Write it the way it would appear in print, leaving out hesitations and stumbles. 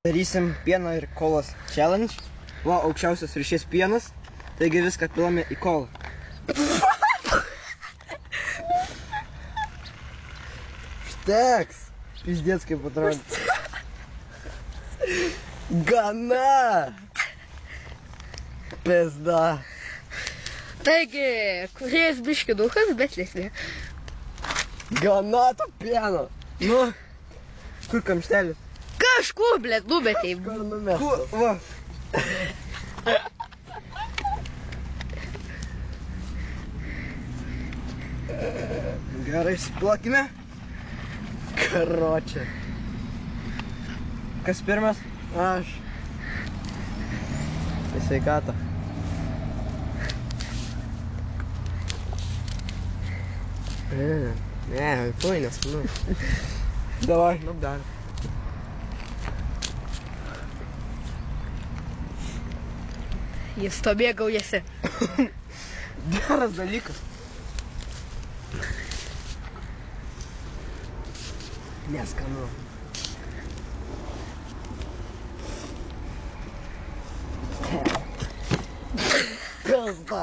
Darysim pieno ir kolos challenge. Va, aukščiausios rūšies pienas. Taigi viską pilame į kolą. Šteks. Pizdėts kaip atrodo. Gana. Pizda. Taigi, kuriejas biškinukas, bet nesnė. Gana to pieno. Nu, kur kamštelis? Kažkur, blėt, numetei. Kur numest? Va. Gerai, išsiplakime. Karočią. Kas pirmas? Aš. Į sveikatą. Ne, fainas, nu. Davai, nu dar. Jis to mėgaujasi. Geras dalykas. Neskanu. Pizda.